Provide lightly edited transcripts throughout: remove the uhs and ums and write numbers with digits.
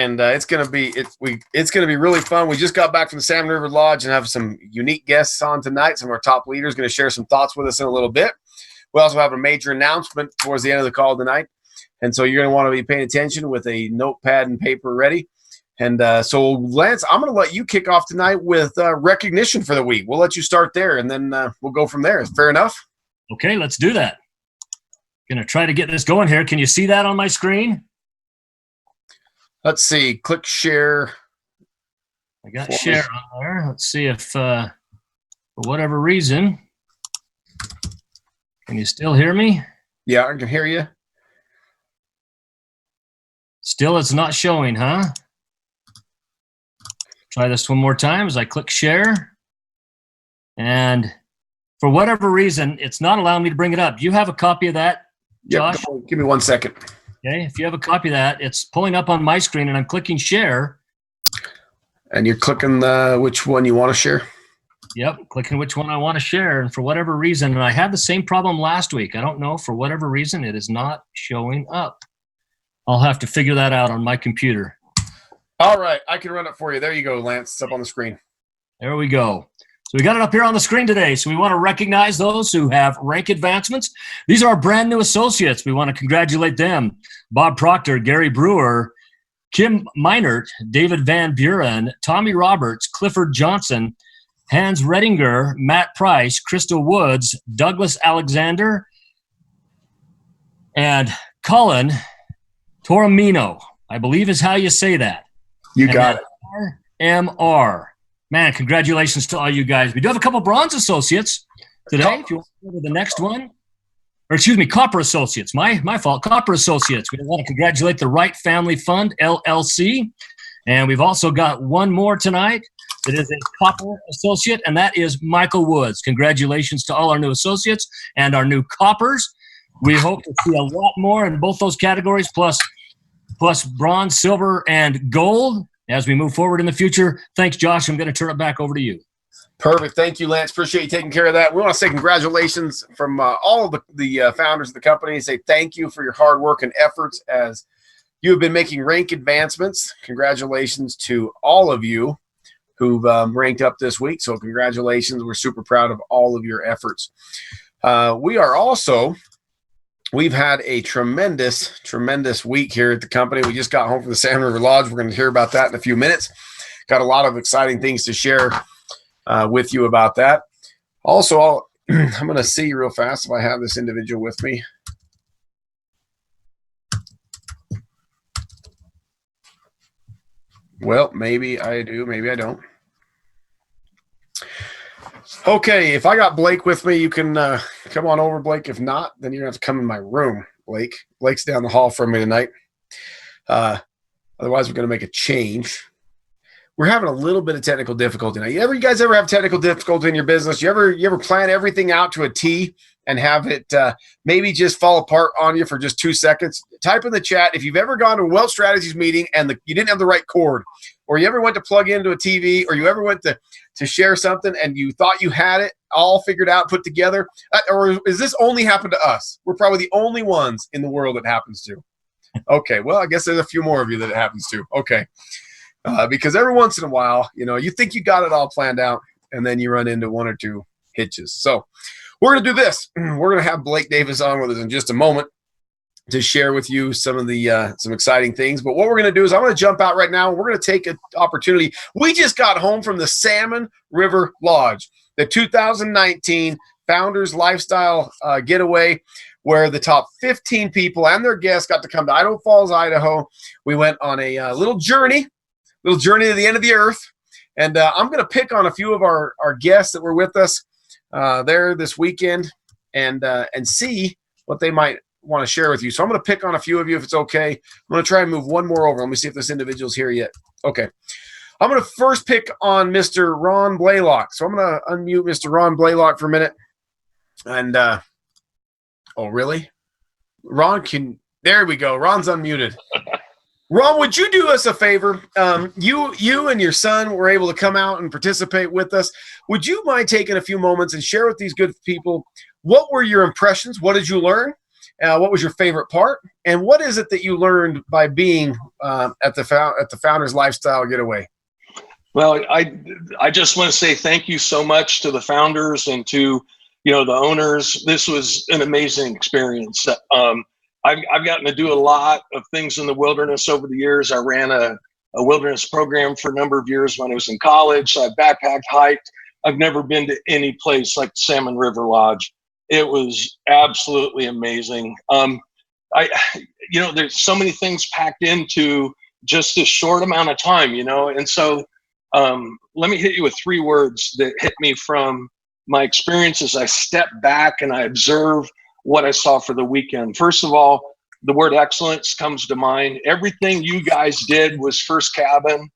and it's gonna be really fun. We just got back from the Salmon River Lodge and have some unique guests on tonight. Some of our top leaders going to share some thoughts with us in a little bit. We also have a major announcement towards the end of the call tonight, and so you're going to want to be paying attention with a notepad and paper ready. And so, Lance, I'm going to let you kick off tonight with recognition for the week. We'll let you start there, and then we'll go from there. Fair enough? Okay, let's do that. Going to try to get this going here. Can you see that on my screen? Let's see. Click share. I got share on there. Let's see if, for whatever reason, can you still hear me? Yeah, I can hear you. Still, it's not showing, huh? Try this one more time as I click share. And for whatever reason, it's not allowing me to bring it up. Do you have a copy of that, Josh? Yep, give me 1 second. Okay, if you have a copy of that, it's pulling up on my screen, and I'm clicking share. And you're clicking which one you want to share? Yep, clicking which one I want to share. And for whatever reason, and I had the same problem last week. I don't know, for whatever reason, it is not showing up. I'll have to figure that out on my computer. All right, I can run it for you. There you go, Lance. It's up on the screen. There we go. So we got it up here on the screen today. So we want to recognize those who have rank advancements. These are our brand new associates. We want to congratulate them. Bob Proctor, Gary Brewer, Kim Meinert, David Van Buren, Tommy Roberts, Clifford Johnson, Hans Redinger, Matt Price, Crystal Woods, Douglas Alexander, and Colin Toramino, I believe is how you say that. You got it. RMR. Man, congratulations to all you guys. We do have a couple bronze associates today. If you want to go to the next one. Or excuse me, copper associates. My fault. Copper associates. We want to congratulate the Wright Family Fund, LLC. And we've also got one more tonight that is a copper associate, and that is Michael Woods. Congratulations to all our new associates and our new coppers. We hope to see a lot more in both those categories, plus bronze, silver, and gold as we move forward in the future. Thanks, Josh. I'm going to turn it back over to you. Perfect. Thank you, Lance. Appreciate you taking care of that. We want to say congratulations from all of the founders of the company. Say thank you for your hard work and efforts as you have been making rank advancements. Congratulations to all of you who've ranked up this week. So congratulations. We're super proud of all of your efforts. We've had a tremendous week here at the company. We just got home from the Salmon River Lodge. We're going to hear about that in a few minutes. Got a lot of exciting things to share with you about that. Also, I'm going to see real fast if I have this individual with me. Well, maybe I do, maybe I don't. Okay, if I got Blake with me, you can come on over, Blake. If not, then you're going to have to come in my room, Blake. Blake's down the hall from me tonight. Otherwise, we're going to make a change. We're having a little bit of technical difficulty now. You guys ever have technical difficulty in your business? You ever plan everything out to a T and have it maybe just fall apart on you for just 2 seconds? Type in the chat if you've ever gone to a Wealth Strategies meeting and you didn't have the right cord, or you ever went to plug into a TV, or you ever went to share something and you thought you had it all figured out, put together, or is this only happened to us? We're probably the only ones in the world it happens to. Okay, well, I guess there's a few more of you that it happens to. Okay. Because every once in a while, you think you got it all planned out, and then you run into one or two hitches. So we're going to do this. We're going to have Blake Davis on with us in just a moment to share with you some of the some exciting things. But what we're going to do is I'm going to jump out right now. We're going to take an opportunity. We just got home from the Salmon River Lodge, the 2019 Founders Lifestyle Getaway, where the top 15 people and their guests got to come to Idaho Falls, Idaho. We went on a little journey to the end of the earth. And I'm going to pick on a few of our guests that were with us there this weekend and see what they might want to share with you. So I'm going to pick on a few of you if it's okay. I'm going to try and move one more over. Let me see if this individual's here yet. Okay. I'm going to first pick on Mr. Ron Blaylock. So I'm going to unmute Mr. Ron Blaylock for a minute. And, oh, really? Ron there we go. Ron's unmuted. Ron, would you do us a favor? You and your son were able to come out and participate with us. Would you mind taking a few moments and share with these good people, what were your impressions? What did you learn? What was your favorite part? And what is it that you learned by being at the Founders Lifestyle Getaway? Well, I just want to say thank you so much to the founders and to the owners. This was an amazing experience. I've gotten to do a lot of things in the wilderness over the years. I ran a wilderness program for a number of years when I was in college. So I backpacked, hiked. I've never been to any place like the Salmon River Lodge. It was absolutely amazing. There's so many things packed into just this short amount of time, and so let me hit you with 3 words that hit me from my experience as I step back and I observe what I saw for the weekend. First of all, the word excellence comes to mind. Everything you guys did was first cabin.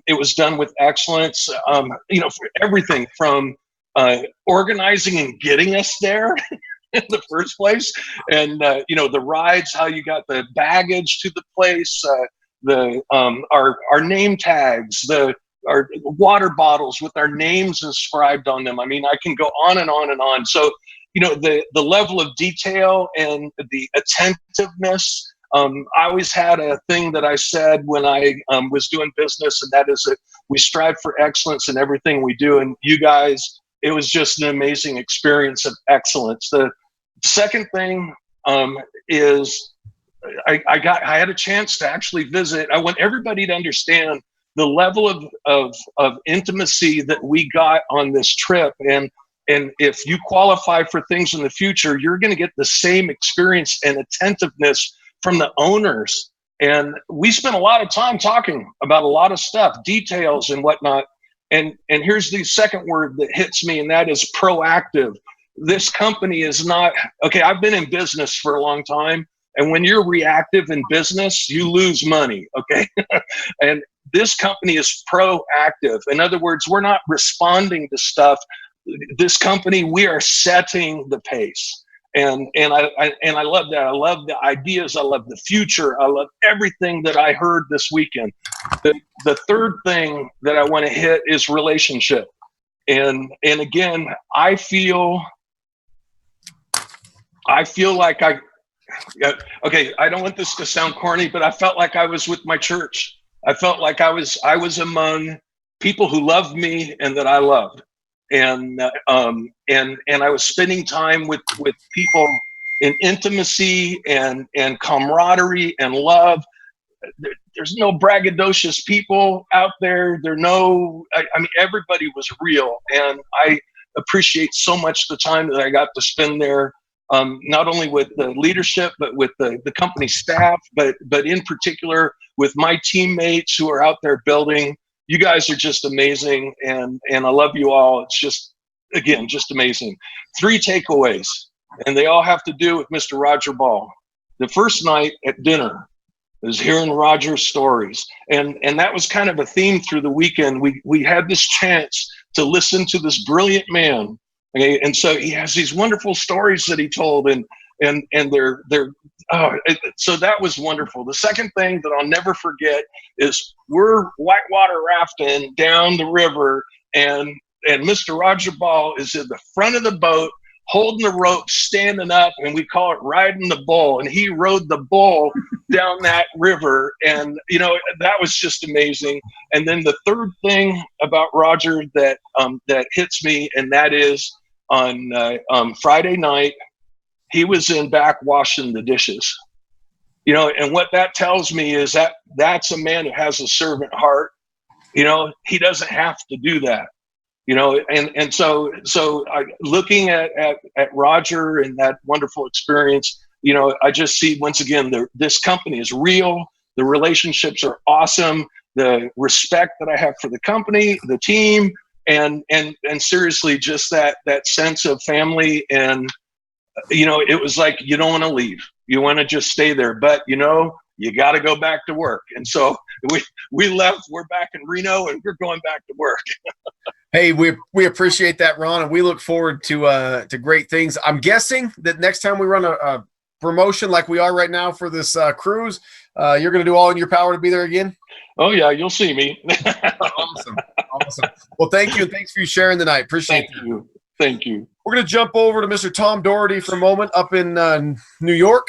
It was done with excellence. For everything from organizing and getting us there in the first place, and the rides, how you got the baggage to the place, our name tags, our water bottles with our names inscribed on them. I mean, I can go on and on and on. So, the level of detail and the attentiveness. I always had a thing that I said when I was doing business, and that is that we strive for excellence in everything we do. And you guys, it was just an amazing experience of excellence. The second thing is I had a chance to actually visit. I want everybody to understand the level of intimacy that we got on this trip. And if you qualify for things in the future, you're going to get the same experience and attentiveness from the owners. And we spent a lot of time talking about a lot of stuff, details and whatnot. And here's the second word that hits me, and that is proactive. This company is not, okay, I've been in business for a long time, and when you're reactive in business, you lose money, okay? And this company is proactive. In other words, we're not responding to stuff. This company, we are setting the pace. And I love that. I love the ideas. I love the future. I love everything that I heard this weekend. The third thing that I want to hit is relationship. And again, I feel like okay, I don't want this to sound corny, but I felt like I was with my church. I felt like I was among people who loved me and that I loved. And I was spending time with people in intimacy and camaraderie and love. There's no braggadocious people out there. I mean, everybody was real, and I appreciate so much the time that I got to spend there. Not only with the leadership, but with the company staff, but in particular with my teammates who are out there building. You guys are just amazing, and I love you all. It's just, again, just amazing. 3 takeaways, and they all have to do with Mr. Roger Ball. The first night at dinner is hearing Roger's stories, and that was kind of a theme through the weekend. We had this chance to listen to this brilliant man, okay? And so he has these wonderful stories that he told, and so that was wonderful. The second thing that I'll never forget is we're whitewater rafting down the river, and Mr. Roger Ball is in the front of the boat holding the rope, standing up, and we call it riding the bull. And he rode the bull down that river, and that was just amazing. And then the third thing about Roger that hits me, and that is on Friday night, he was in back washing the dishes, and what that tells me is that that's a man who has a servant heart. He doesn't have to do that, and so looking at Roger and that wonderful experience, I just see once again, this company is real. The relationships are awesome. The respect that I have for the company, the team, and seriously, just that sense of family. And it was like, you don't want to leave. You want to just stay there, but you got to go back to work. And so we left. We're back in Reno, and we're going back to work. Hey, we appreciate that, Ron, and we look forward to great things. I'm guessing that next time we run a promotion like we are right now for this cruise, you're going to do all in your power to be there again. Oh yeah, you'll see me. Awesome. Well, thank you, and thanks for you sharing tonight. Appreciate it. Thank you. We're going to jump over to Mr. Tom Doherty for a moment up in New York.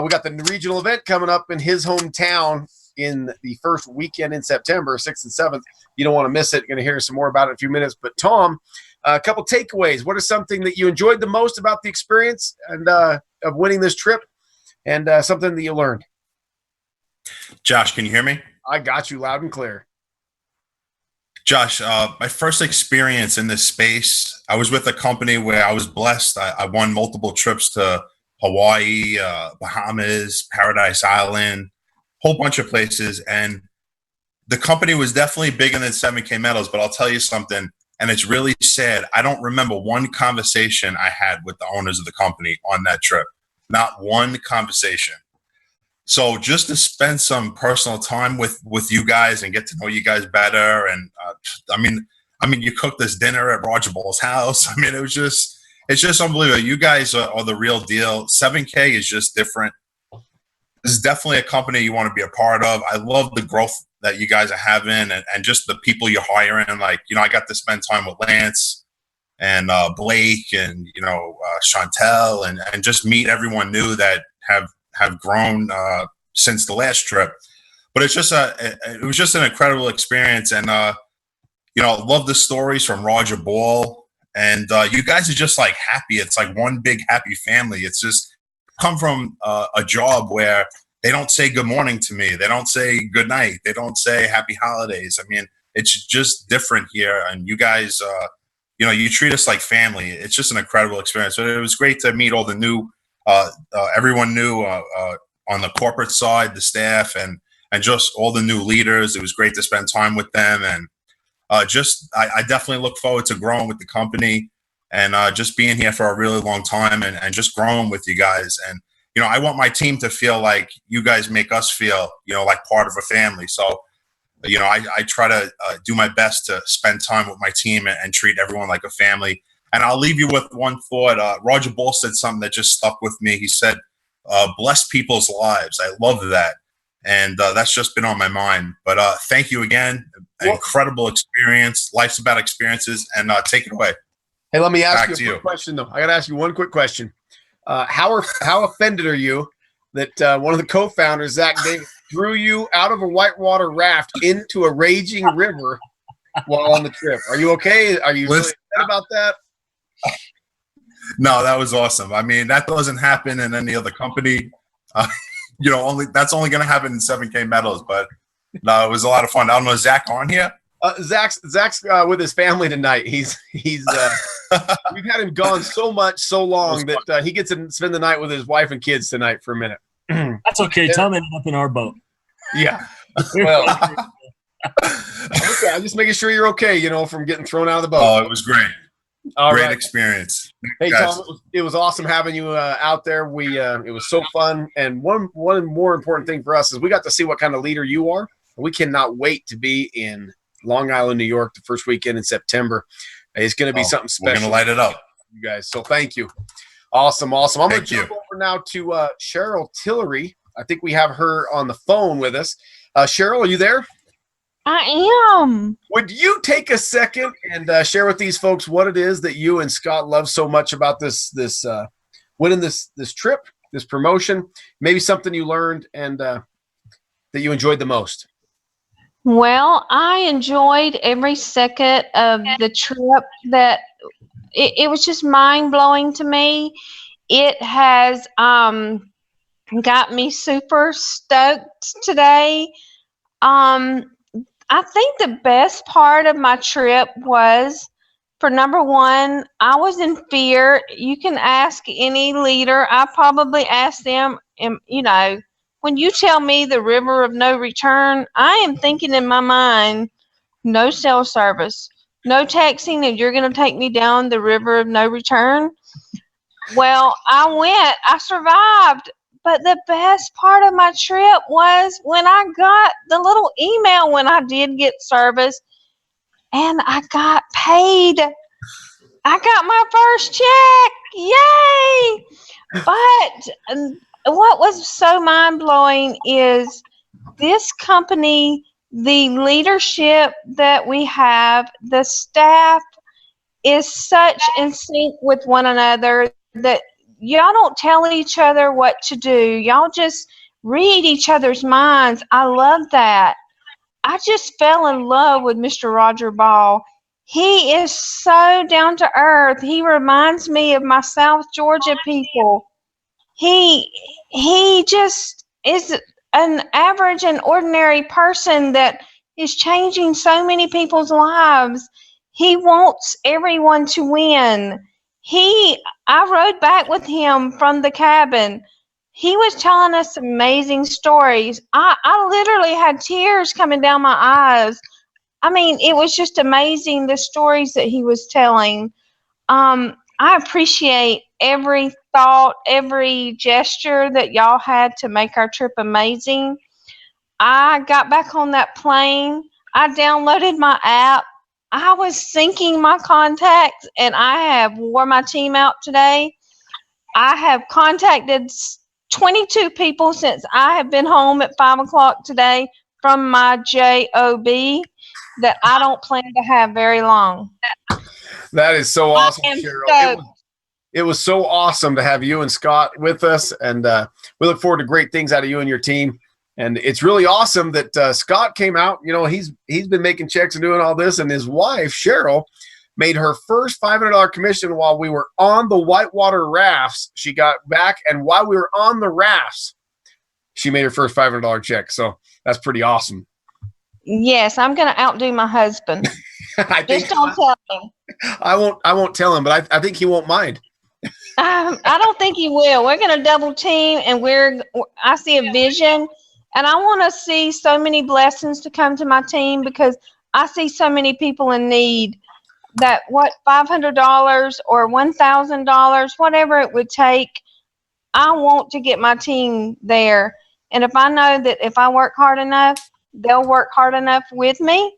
We got the regional event coming up in his hometown in the first weekend in September, 6th and 7th. You don't want to miss it. You're going to hear some more about it in a few minutes. But Tom, a couple takeaways. What is something that you enjoyed the most about the experience and of winning this trip, and something that you learned? Josh, can you hear me? I got you loud and clear. Josh, my first experience in this space, I was with a company where I was blessed. I won multiple trips to Hawaii, Bahamas, Paradise Island, whole bunch of places. And the company was definitely bigger than 7K Metals, but I'll tell you something, and it's really sad. I don't remember one conversation I had with the owners of the company on that trip. Not one conversation. So just to spend some personal time with you guys and get to know you guys better. And I mean, you cooked this dinner at Roger Ball's house. I mean, it's just unbelievable. You guys are the real deal. 7K is just different. This is definitely a company you want to be a part of. I love the growth that you guys are having and just the people you're hiring. Like, I got to spend time with Lance and Blake and, Chantel and just meet everyone new that have grown since the last trip. But it was just an incredible experience. And, love the stories from Roger Ball. And you guys are just like happy. It's like one big happy family. It's just come from a job where they don't say good morning to me. They don't say good night. They don't say happy holidays. I mean, it's just different here. And you guys, you treat us like family. It's just an incredible experience. So it was great to meet all the new everyone new on the corporate side, the staff, and just all the new leaders. It was great to spend time with them, and I definitely look forward to growing with the company and just being here for a really long time and just growing with you guys. And I want my team to feel like you guys make us feel like part of a family. So I try to do my best to spend time with my team and treat everyone like a family. And I'll leave you with one thought. Roger Ball said something that just stuck with me. He said, bless people's lives. I love that. And that's just been on my mind. But thank you again. Incredible experience. Life's about experiences. And take it away. Hey, let me ask you a quick question, though. I got to ask you one quick question. How offended are you that one of the co-founders, Zach Davis, threw you out of a whitewater raft into a raging river while on the trip? Are you okay? Are you really upset about that? No, that was awesome. I mean, that doesn't happen in any other company. That's only going to happen in 7K Metals. But no, it was a lot of fun. I don't know, is Zach on here? Zach's with his family tonight. He's we've had him gone so long that he gets to spend the night with his wife and kids tonight for a minute. That's okay. Tom ended up in our boat. Yeah. Well, okay, I'm just making sure you're okay. From getting thrown out of the boat. Oh, it was great. Great experience. Hey, Tom, it was awesome having you out there. It was so fun. And one more important thing for us is we got to see what kind of leader you are. We cannot wait to be in Long Island, New York, the first weekend in September. It's going to be something special. We're going to light it up. You guys. So thank you. Awesome. I'm going to jump over now to Cheryl Tillery. I think we have her on the phone with us. Cheryl, are you there? I am. Would you take a second and share with these folks what it is that you and Scott love so much about this winning this trip, this promotion, maybe something you learned and that you enjoyed the most? Well, I enjoyed every second of the trip. That it was just mind-blowing to me. It has got me super stoked today. I think the best part of my trip was, for number one, I was in fear. You can ask any leader. I probably asked them, when you tell me the river of no return, I am thinking in my mind, no cell service, no texting, and you're going to take me down the river of no return. Well, I survived. But the best part of my trip was when I got the little email when I did get service and I got paid. I got my first check. Yay! But what was so mind-blowing is this company, the leadership that we have, the staff, is such in sync with one another that y'all don't tell each other what to do. Y'all just read each other's minds. I love that. I just fell in love with Mr. Roger Ball. He is so down to earth. He reminds me of my South Georgia people. He just is an average and ordinary person that is changing so many people's lives. He wants everyone to win. I rode back with him from the cabin. He was telling us amazing stories. I literally had tears coming down my eyes. I mean, it was just amazing, the stories that he was telling. I appreciate every thought, every gesture that y'all had to make our trip amazing. I got back on that plane. I downloaded my app. I was syncing my contacts, and I have wore my team out today. I have contacted 22 people since I have been home at 5 o'clock today from my job that I don't plan to have very long. That is so awesome, I am Cheryl. It was so awesome to have you and Scott with us, and we look forward to great things out of you and your team. And it's really awesome that Scott came out. You know, he's been making checks and doing all this, and his wife Cheryl made her first $500 commission while we were on the whitewater rafts. She got back, and while we were on the rafts, she made her first $500 check. So that's pretty awesome. Yes, I'm going to outdo my husband. Just don't tell him. I won't tell him, but I think he won't mind. I don't think he will. We're going to double team, and I see a vision, and I want to see so many blessings to come to my team because I see so many people in need. That $500 or $1,000, whatever it would take, I want to get my team there. And if I know that if I work hard enough, they'll work hard enough with me.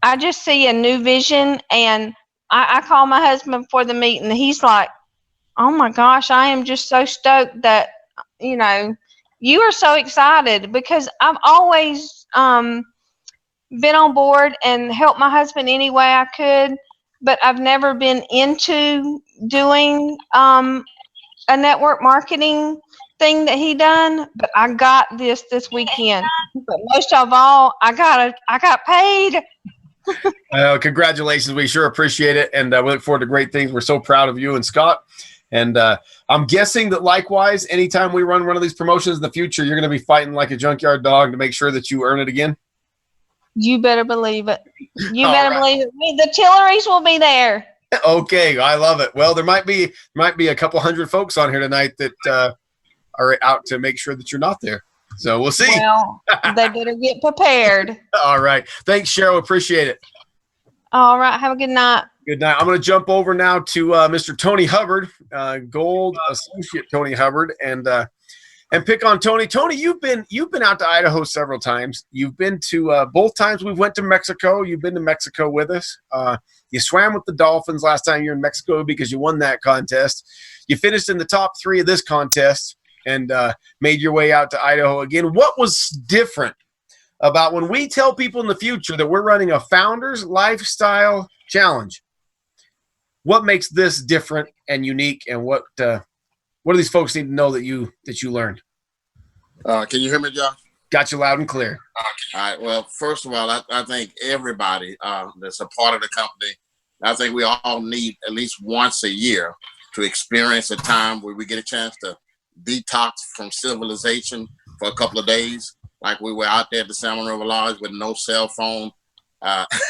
I just see a new vision, and I call my husband for the meeting. He's like, oh my gosh, I am just so stoked that, you know, you are so excited because I've always been on board and helped my husband any way I could. But I've never been into doing a network marketing thing that he done. But I got this weekend. But most of all, I got paid. Congratulations. We sure appreciate it. And we look forward to great things. We're so proud of you and Scott. And I'm guessing that likewise, anytime we run one of these promotions in the future, you're going to be fighting like a junkyard dog to make sure that you earn it again. You better believe it. You better believe it. The Tilleries will be there. Okay, I love it. Well, there might be a couple hundred folks on here tonight that are out to make sure that you're not there. So we'll see. Well, they better get prepared. All right. Thanks, Cheryl. Appreciate it. All right. Have a good night. Good night. I'm going to jump over now to Mr. Tony Hubbard, Gold Associate Tony Hubbard, and pick on Tony. Tony, you've been out to Idaho several times. You've been to both times we went to Mexico. You've been to Mexico with us. You swam with the Dolphins last time you were in Mexico because you won that contest. You finished in the top 3 of this contest and made your way out to Idaho again. What was different about when we tell people in the future that we're running a Founders Lifestyle Challenge? What makes this different and unique, and what do these folks need to know that you learned? Can you hear me, Josh? Got you loud and clear. All right. Well, first of all, I think everybody that's a part of the company, I think we all need at least once a year to experience a time where we get a chance to detox from civilization for a couple of days. Like we were out there at the Salmon River Lodge with no cell phone,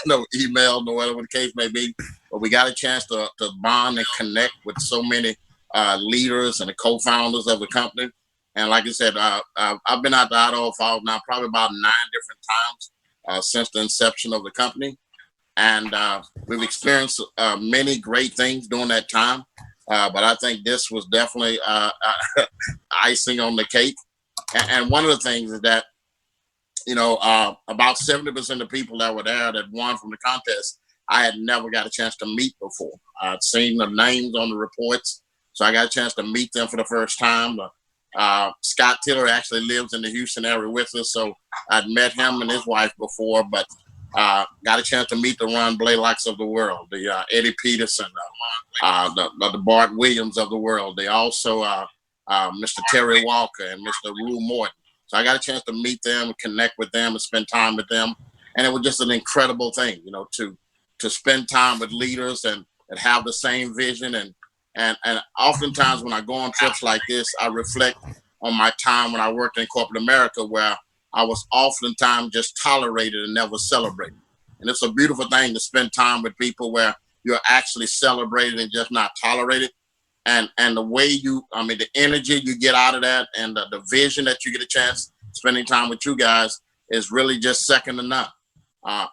no email, no whatever the case may be. But we got a chance to bond and connect with so many leaders and the co-founders of the company. And like I said, I've been out to Idaho for now probably about 9 different times since the inception of the company. And we've experienced many great things during that time. But I think this was definitely icing on the cake. And one of the things is that, you know, about 70% of people that were there that won from the contest, I had never got a chance to meet before. I'd seen the names on the reports, so I got a chance to meet them for the first time. Scott Tiller actually lives in the Houston area with us, so I'd met him and his wife before, but Got a chance to meet the Ron Blaylocks of the world, the Eddie Peterson, the Bart Williams of the world. They also Mr. Terry Walker and Mr. Rue Morton. So I got a chance to meet them, connect with them, and spend time with them. And it was just an incredible thing, to spend time with leaders and have the same vision. And oftentimes when I go on trips like this, I reflect on my time when I worked in corporate America, where I was oftentimes just tolerated and never celebrated. And it's a beautiful thing to spend time with people where you're actually celebrated and just not tolerated. And the way the energy you get out of that, and the vision that you get a chance spending time with you guys is really just second to none.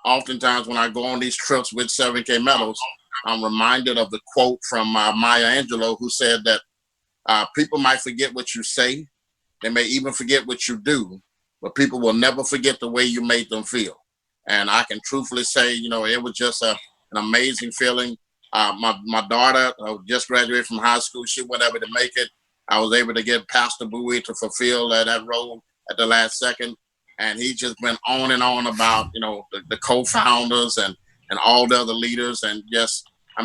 Oftentimes when I go on these trips with 7K Metals, I'm reminded of the quote from Maya Angelou, who said that people might forget what you say. They may even forget what you do, but people will never forget the way you made them feel. And I can truthfully say, it was just an amazing feeling. My daughter just graduated from high school. She went able to make it. I was able to get Pastor Bowie to fulfill that role at the last second. And he just went on and on about, the co-founders and all the other leaders. And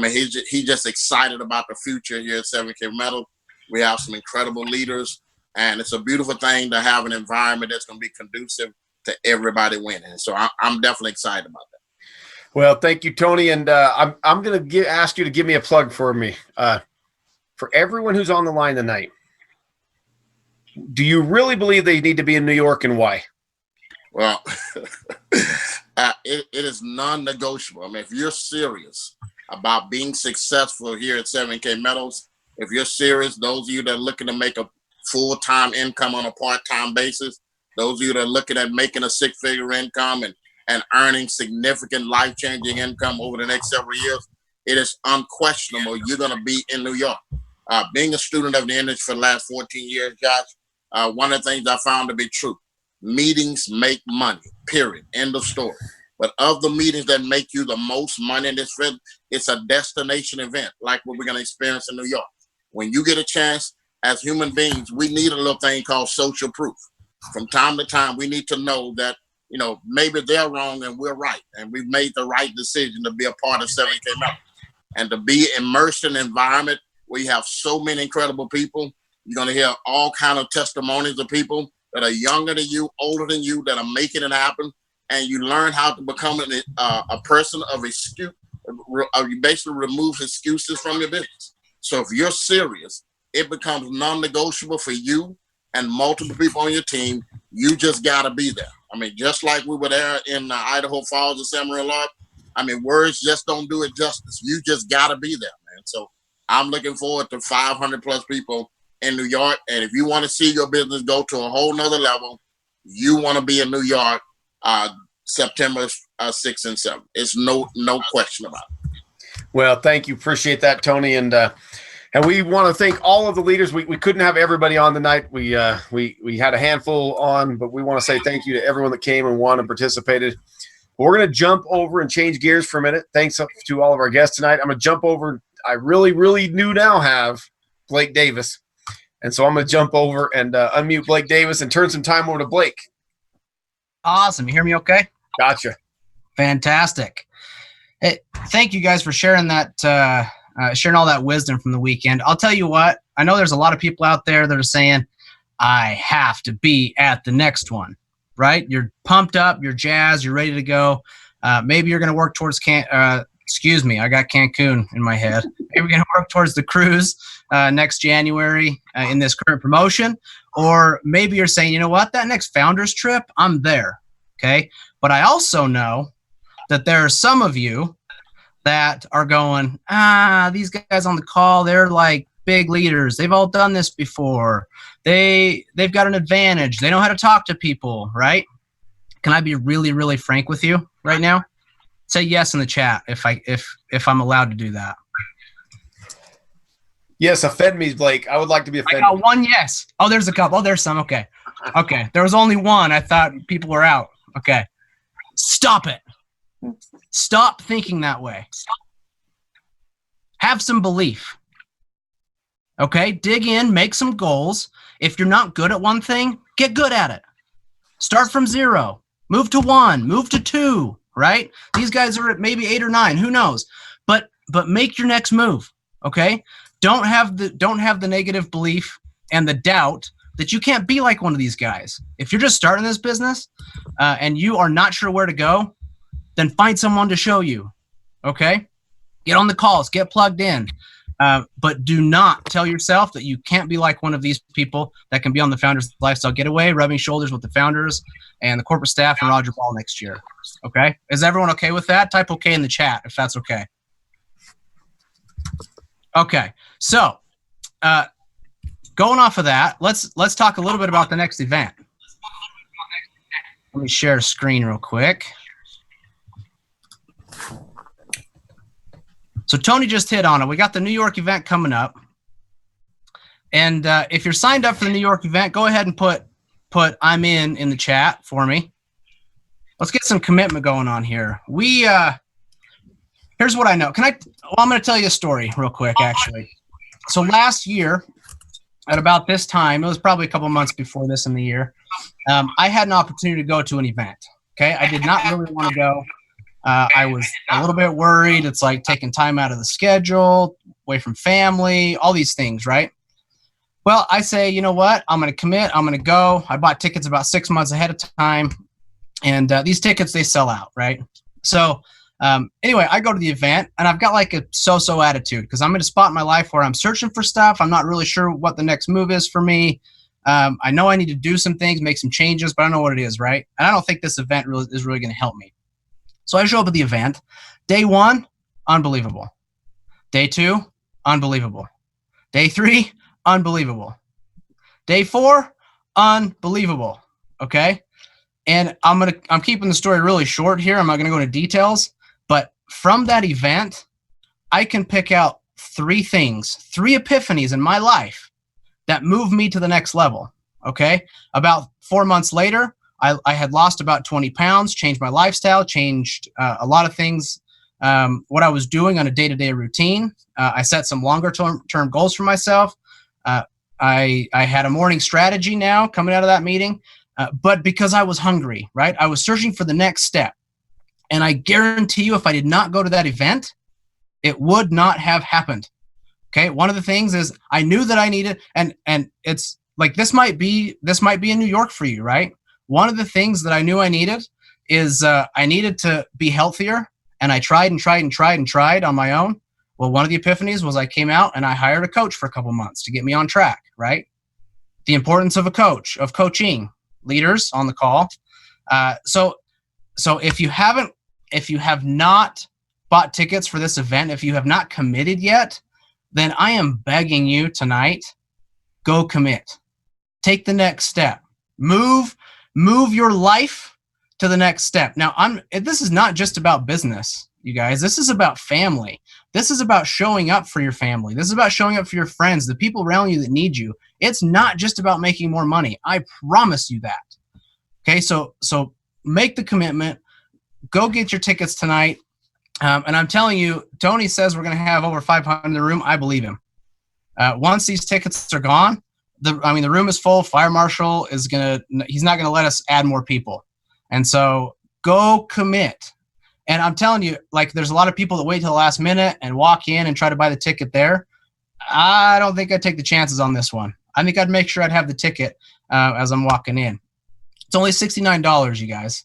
he's just excited about the future here at 7K Metal. We have some incredible leaders. And it's a beautiful thing to have an environment that's going to be conducive to everybody winning. So I'm definitely excited about that. Well, thank you, Tony. And I'm going to ask you to give me a plug for me. For everyone who's on the line tonight, do you really believe they need to be in New York, and why? Well, it is non-negotiable. If you're serious about being successful here at 7K Metals, if you're serious, those of you that are looking to make a full-time income on a part-time basis, those of you that are looking at making a six-figure income and earning significant life-changing income over the next several years, it is unquestionable you're going to be in New York. Being a student of the industry for the last 14 years, Josh, one of the things I found to be true, meetings make money, period, end of story. But of the meetings that make you the most money in this field, it's a destination event like what we're going to experience in New York. When you get a chance, as human beings, we need a little thing called social proof. From time to time, we need to know that, maybe they're wrong and we're right. And we've made the right decision to be a part of 7K Metal. And to be immersed in an environment where you have so many incredible people. You're going to hear all kinds of testimonies of people that are younger than you, older than you, that are making it happen. And you learn how to become a person of excuse. You basically remove excuses from your business. So if you're serious, it becomes non-negotiable for you and multiple people on your team. You just got to be there. Just like we were there in Idaho Falls and Samaria, words just don't do it justice. You just got to be there, man. So I'm looking forward to 500 plus people in New York. And if you want to see your business go to a whole nother level, you want to be in New York September 6th and 7th. It's no question about it. Well, thank you. Appreciate that, Tony. And we want to thank all of the leaders. We couldn't have everybody on tonight. We had a handful on, but we want to say thank you to everyone that came and won and participated. We're going to jump over and change gears for a minute. Thanks to all of our guests tonight. I'm going to jump over. I really, really have Blake Davis. And so I'm going to jump over and unmute Blake Davis and turn some time over to Blake. Awesome. You hear me okay? Gotcha. Fantastic. Hey, thank you guys for sharing that, sharing all that wisdom from the weekend. I'll tell you what, I know there's a lot of people out there that are saying, I have to be at the next one, right? You're pumped up, you're jazzed, you're ready to go. Maybe you're going to work towards I got Cancun in my head. Maybe we're going to work towards the cruise next January in this current promotion. Or maybe you're saying, you know what, that next founders trip, I'm there. Okay. But I also know that there are some of you that are going, these guys on the call, they're like big leaders. They've all done this before. They've got an advantage. They know how to talk to people, right? Can I be really, really frank with you right now? Say yes in the chat if I'm allowed to do that. Yes, offend me, Blake. I would like to be offended. I got one yes. Oh, there's a couple. Oh, there's some. Okay. Okay. There was only one. I thought people were out. Okay. Stop it. Stop thinking that way. Have some belief. Okay? Dig in, make some goals. If you're not good at one thing, get good at it. Start from 0. Move to 1. Move to 2. right? These guys are at maybe 8 or 9, who knows? But make your next move, okay? Don't have the negative belief and the doubt that you can't be like one of these guys. If you're just starting this business and you are not sure where to go, then find someone to show you, okay? Get on the calls, get plugged in. But do not tell yourself that you can't be like one of these people that can be on the Founders Lifestyle Getaway, rubbing shoulders with the founders and the corporate staff and Roger Ball next year. Okay? Is everyone okay with that? Type okay in the chat if that's okay. Okay. So, going off of that, let's talk a little bit about the next event. Let me share a screen real quick. So Tony just hit on it. We got the New York event coming up. And if you're signed up for the New York event, go ahead and put I'm in the chat for me. Let's get some commitment going on here. Here's what I know. I'm going to tell you a story real quick, actually. So last year, at about this time, it was probably a couple months before this in the year, I had an opportunity to go to an event. Okay, I did not really want to go. I was a little bit worried. It's like taking time out of the schedule, away from family, all these things, right? Well, I say, you know what? I'm going to commit. I'm going to go. I bought tickets about 6 months ahead of time. And these tickets, they sell out, right? So anyway, I go to the event, and I've got like a so-so attitude because I'm in a spot in my life where I'm searching for stuff. I'm not really sure what the next move is for me. I know I need to do some things, make some changes, but I don't know what it is, right? And I don't think this event is really going to help me. So I show up at the event. Day 1, unbelievable. Day 2, unbelievable. Day 3, unbelievable. Day 4, unbelievable. Okay? And I'm keeping the story really short here. I'm not going to go into details. But from that event, I can pick out 3 things, 3 epiphanies in my life that move me to the next level. Okay? About 4 months later, I had lost about 20 pounds, changed my lifestyle, changed a lot of things, what I was doing on a day-to-day routine. I set some longer-term goals for myself. I had a morning strategy now coming out of that meeting, but because I was hungry, right? I was searching for the next step. And I guarantee you if I did not go to that event, it would not have happened. Okay, one of the things is I knew that I needed, and it's like this might be in New York for you, right? One of the things that I knew I needed is I needed to be healthier, and I tried on my own. Well, one of the epiphanies was I came out and I hired a coach for a couple months to get me on track, right? The importance of a coach, of coaching leaders on the call. So if you have not bought tickets for this event, if you have not committed yet, then I am begging you tonight, go commit. Take the next step. Move your life to the next step. Now, this is not just about business, you guys. This is about family. This is about showing up for your family. This is about showing up for your friends, the people around you that need you. It's not just about making more money. I promise you that. Okay, so make the commitment. Go get your tickets tonight. And I'm telling you, Tony says we're going to have over 500 in the room. I believe him. Once these tickets are gone, the room is full. Fire marshal he's not going to let us add more people. And so go commit. And I'm telling you, like, there's a lot of people that wait till the last minute and walk in and try to buy the ticket there. I don't think I'd take the chances on this one. I think I'd make sure I'd have the ticket as I'm walking in. It's only $69, you guys.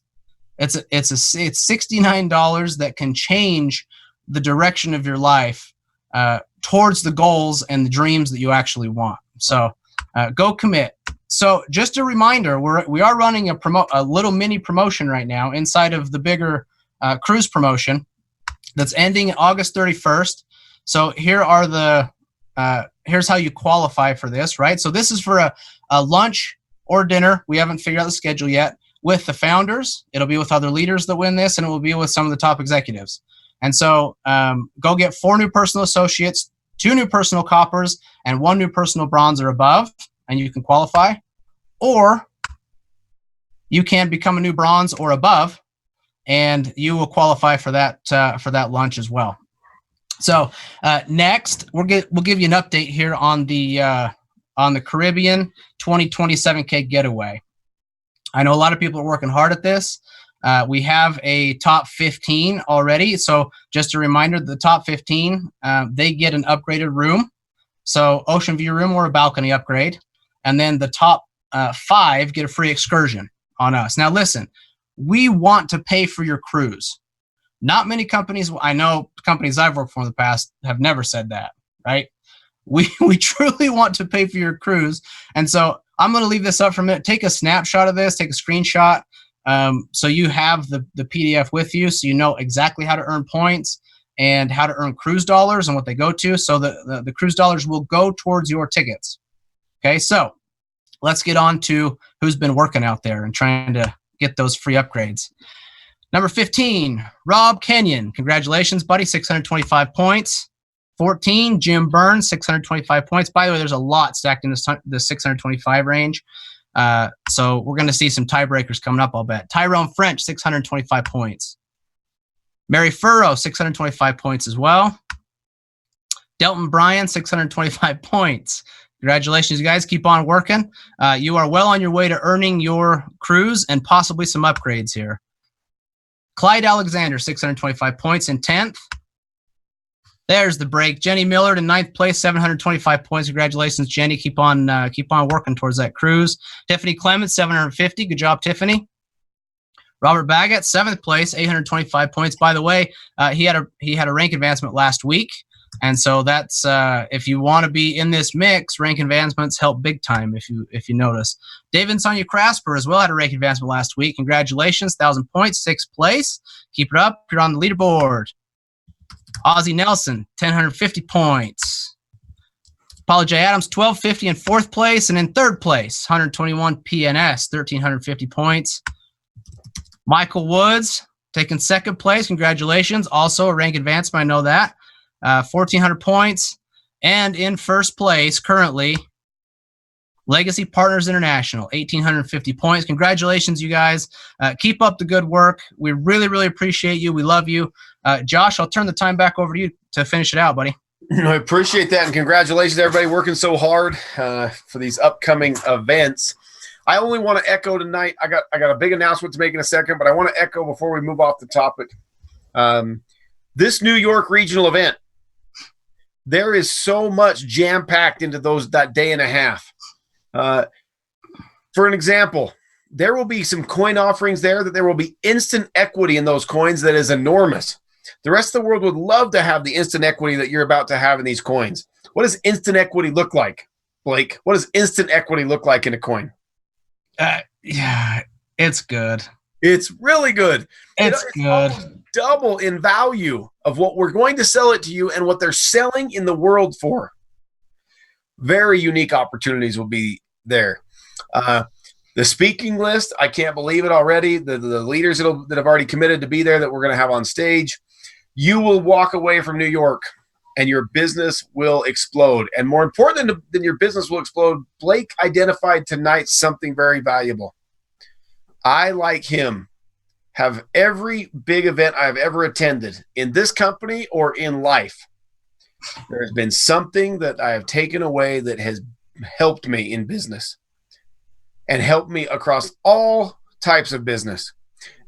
It's $69 that can change the direction of your life towards the goals and the dreams that you actually want. So go commit. So just a reminder, we are running a little mini promotion right now inside of the bigger cruise promotion that's ending August 31st. So here are here's how you qualify for this, right? So this is for a lunch or dinner. We haven't figured out the schedule yet. With the founders, it'll be with other leaders that win this, and it will be with some of the top executives. And so go get 4 new personal associates, 2 new personal coppers, and 1 new personal bronze or above, and you can qualify. Or you can become a new bronze or above, and you will qualify for that lunch as well. So next, we'll give you an update here on the Caribbean 2027K getaway. I know a lot of people are working hard at this. We have a top 15 already. So just a reminder, the top 15, they get an upgraded room. So ocean view room or a balcony upgrade. And then the top 5 get a free excursion on us. Now listen, we want to pay for your cruise. Not many companies, I know companies I've worked for in the past have never said that, right? We truly want to pay for your cruise. And so I'm going to leave this up for a minute. Take a snapshot of this, take a screenshot. So you have the PDF with you, so you know exactly how to earn points and how to earn cruise dollars and what they go to. So the cruise dollars will go towards your tickets. Okay, so let's get on to who's been working out there and trying to get those free upgrades. Number 15, Rob Kenyon. Congratulations, buddy, 625 points. 14, Jim Burns, 625 points. By the way, there's a lot stacked in the 625 range. So we're going to see some tiebreakers coming up, I'll bet. Tyrone French, 625 points. Mary Furrow, 625 points as well. Delton Bryan, 625 points. Congratulations, you guys. Keep on working. You are well on your way to earning your cruise and possibly some upgrades here. Clyde Alexander, 625 points in 10th. There's the break. Jenny Millard in 9th place, 725 points. Congratulations, Jenny. Keep on working towards that cruise. Tiffany Clements, 750. Good job, Tiffany. Robert Baggett, 7th place, 825 points. By the way, he had a rank advancement last week, and so that's if you want to be in this mix, rank advancements help big time. If you notice, David and Sonia Crasper as well had a rank advancement last week. Congratulations, 1,000 points, 6th place. Keep it up. You're on the leaderboard. Ozzie Nelson, 1,050 points. Paula J. Adams, 1,250 in 4th place. And in 3rd place, 121 PNS, 1,350 points. Michael Woods, taking 2nd place. Congratulations. Also a rank advancement, I know that. 1,400 points. And in 1st place, currently, Legacy Partners International, 1,850 points. Congratulations, you guys. Keep up the good work. We really, really appreciate you. We love you. Josh, I'll turn the time back over to you to finish it out, buddy. I appreciate that, and congratulations, everybody working so hard for these upcoming events. I only want to echo tonight. I got a big announcement to make in a second, but I want to echo before we move off the topic. This New York regional event, there is so much jam-packed into that day and a half. For an example, there will be some coin offerings there that there will be instant equity in those coins that is enormous. The rest of the world would love to have the instant equity that you're about to have in these coins. What does instant equity look like, Blake? What does instant equity look like in a coin? Yeah, it's good. It's really good. It's good. Double in value of what we're going to sell it to you and what they're selling in the world for. Very unique opportunities will be there. The speaking list, I can't believe it already. The leaders that have already committed to be there that we're going to have on stage. You will walk away from New York and your business will explode. And more important than your business will explode, Blake identified tonight something very valuable. I, like him, have every big event I've ever attended in this company or in life. There has been something that I have taken away that has helped me in business and helped me across all types of business.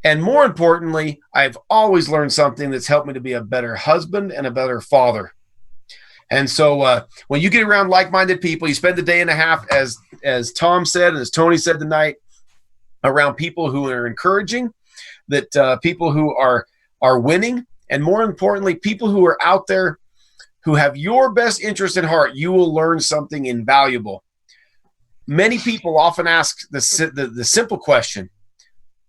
And more importantly, I've always learned something that's helped me to be a better husband and a better father. And so when you get around like-minded people, you spend the day and a half, as Tom said and as Tony said tonight, around people who are encouraging, that people who are winning, and more importantly, people who are out there who have your best interest in heart, you will learn something invaluable. Many people often ask the simple question,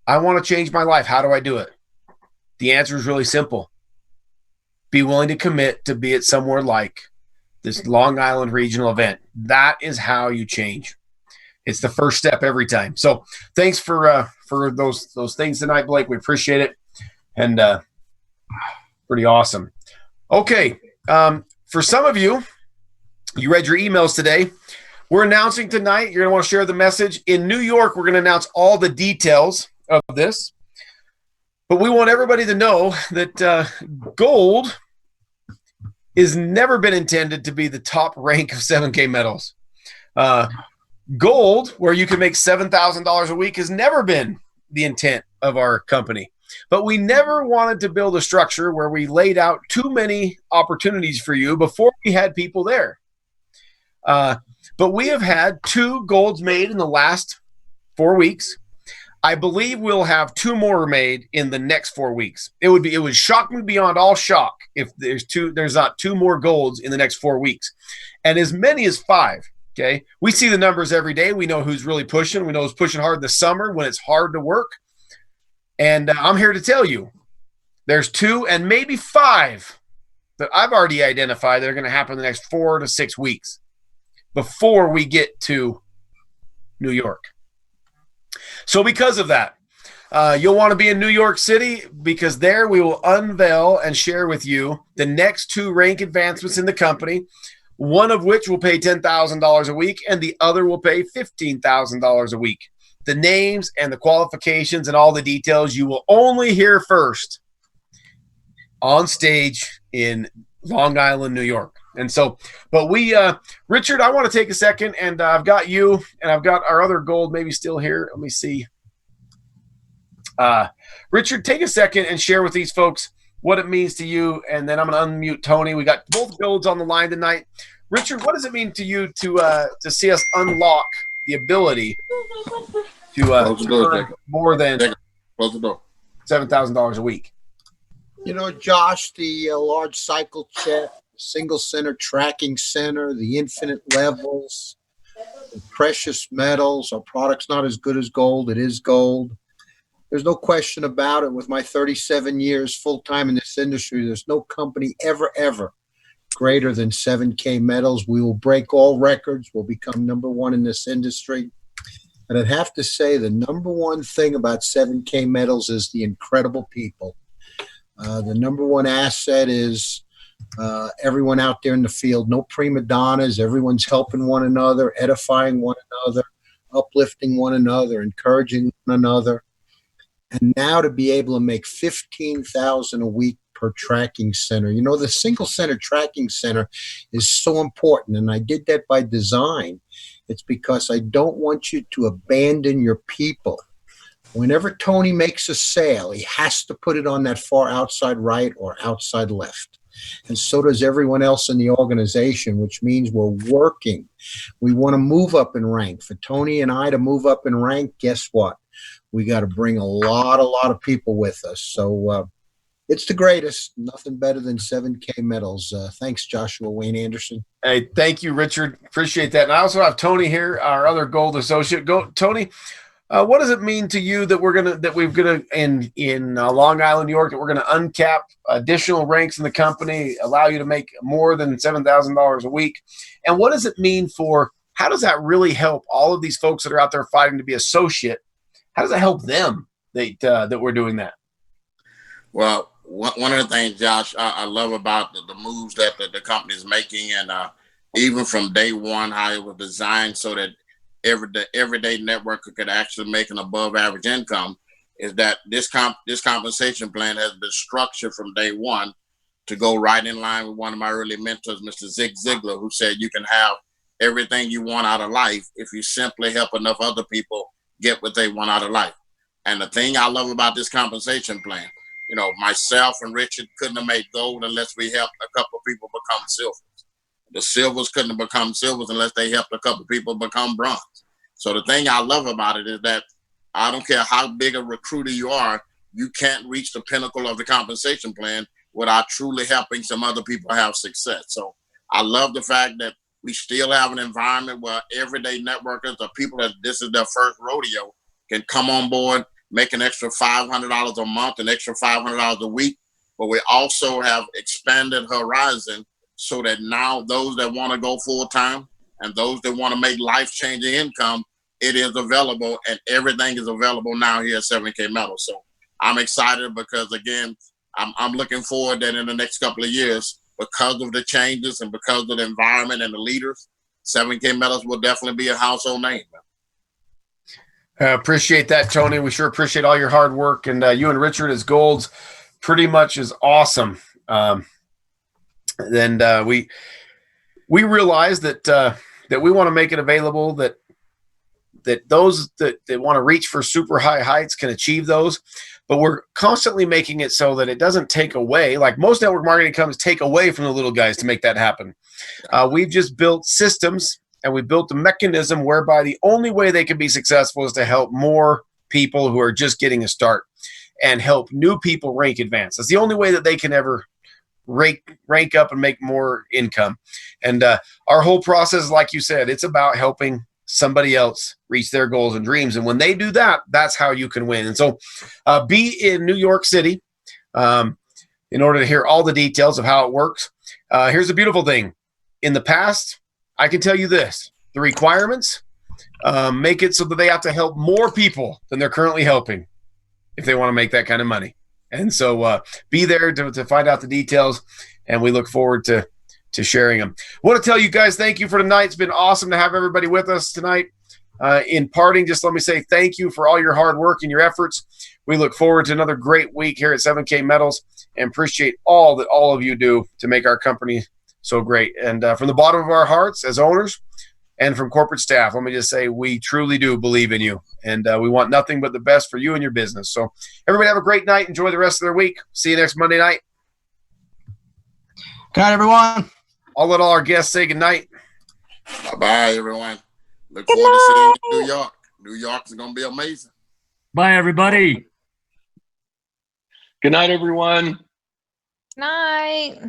I want to change my life. How do I do it? The answer is really simple. Be willing to commit to be at somewhere like this Long Island regional event. That is how you change. It's the first step every time. So thanks for those things tonight, Blake. We appreciate it. And pretty awesome. Okay. For some of you, you read your emails today. We're announcing tonight, you're going to want to share the message. In New York, we're going to announce all the details of this. But we want everybody to know that gold has never been intended to be the top rank of 7K medals. Gold, where you can make $7,000 a week, has never been the intent of our company. But we never wanted to build a structure where we laid out too many opportunities for you before we had people there. But we have had 2 golds made in the last 4 weeks. I believe we'll have 2 more made in the next 4 weeks. It would shock me beyond all shock if there's not 2 more golds in the next 4 weeks, and as many as 5. Okay, we see the numbers every day. We know who's really pushing. We know who's pushing hard in the summer when it's hard to work. And I'm here to tell you, there's 2 and maybe 5 that I've already identified that are going to happen in the next 4 to 6 weeks before we get to New York. So because of that, you'll want to be in New York City, because there we will unveil and share with you the next 2 rank advancements in the company, one of which will pay $10,000 a week and the other will pay $15,000 a week. The names and the qualifications and all the details you will only hear first on stage in Long Island, New York. And so, but Richard, I want to take a second, and I've got you, and I've got our other gold maybe still here. Let me see. Richard, take a second and share with these folks what it means to you, and then I'm going to unmute Tony. We got both golds on the line tonight. Richard, what does it mean to you to see us unlock the ability to earn more than $7,000 a week? You know, Josh, the large cycle check, single center tracking center, the infinite levels, the precious metals. Our product's not as good as gold. It is gold. There's no question about it. With my 37 years full-time in this industry, there's no company ever greater than 7K Metals. We will break all records. We'll become number 1 in this industry. And I'd have to say the number 1 thing about 7K Metals is the incredible people. The number 1 asset is everyone out there in the field. No prima donnas. Everyone's helping one another, edifying one another, uplifting one another, encouraging one another. And now to be able to make $15,000 a week per tracking center. You know, the single center tracking center is so important, and I did that by design. It's because I don't want you to abandon your people. Whenever Tony makes a sale, he has to put it on that far outside right or outside left. And so does everyone else in the organization, which means we're working. We want to move up in rank. For Tony and I to move up in rank, guess what? We got to bring a lot of people with us. So it's the greatest. Nothing better than 7K Metals. Thanks, Joshua Wayne Anderson. Hey, thank you, Richard. Appreciate that. And I also have Tony here, our other gold associate. Tony, what does it mean to you that we're gonna in Long Island, New York, that we're gonna uncap additional ranks in the company, allow you to make more than $7,000 a week? And what does it mean how does that really help all of these folks that are out there fighting to be associate? How does that help them that we're doing that? Well, one of the things, Josh, I love about the moves that the company is making, and even from day one, how it was designed so that everyday networker could actually make an above average income, is that this compensation plan has been structured from day one to go right in line with one of my early mentors, Mr. Zig Ziglar, who said you can have everything you want out of life if you simply help enough other people get what they want out of life. And the thing I love about this compensation plan, you know, myself and Richard couldn't have made gold unless we helped a couple of people become silvers. The silvers couldn't have become silvers unless they helped a couple of people become bronze. So the thing I love about it is that I don't care how big a recruiter you are, you can't reach the pinnacle of the compensation plan without truly helping some other people have success. So I love the fact that we still have an environment where everyday networkers or people that this is their first rodeo can come on board, make an extra $500 a month, an extra $500 a week. But we also have expanded horizon so that now those that want to go full time and those that want to make life-changing income, it is available, and everything is available now here at 7K Metals. So I'm excited because, again, I'm looking forward that in the next couple of years, because of the changes and because of the environment and the leaders, 7K Metals will definitely be a household name. Appreciate that, Tony. We sure appreciate all your hard work, and you and Richard as golds pretty much is awesome. Then we realize that we want to make it available that that those that want to reach for super high heights can achieve those. But we're constantly making it so that it doesn't take away, like most network marketing companies take away from the little guys to make that happen. We've just built systems and we built a mechanism whereby the only way they can be successful is to help more people who are just getting a start and help new people rank advance. That's the only way that they can ever rank up and make more income. And our whole process, like you said, it's about helping somebody else reach their goals and dreams. And when they do that, that's how you can win. And so be in New York City in order to hear all the details of how it works. Here's the beautiful thing. In the past, I can tell you this, the requirements make it so that they have to help more people than they're currently helping if they want to make that kind of money. And so be there to find out the details, and we look forward to sharing them. I want to tell you guys thank you for tonight. It's been awesome to have everybody with us tonight. In parting, just let me say thank you for all your hard work and your efforts. We look forward to another great week here at 7K Metals and appreciate all that all of you do to make our company so great. And from the bottom of our hearts as owners and from corporate staff, let me just say we truly do believe in you, and we want nothing but the best for you and your business. So everybody have a great night. Enjoy the rest of their week. See you next Monday night. Good night, everyone. I'll let all our guests say good night. Bye-bye, everyone. Look forward to seeing you in New York. New York is going to be amazing. Bye, everybody. Good night, everyone. Night.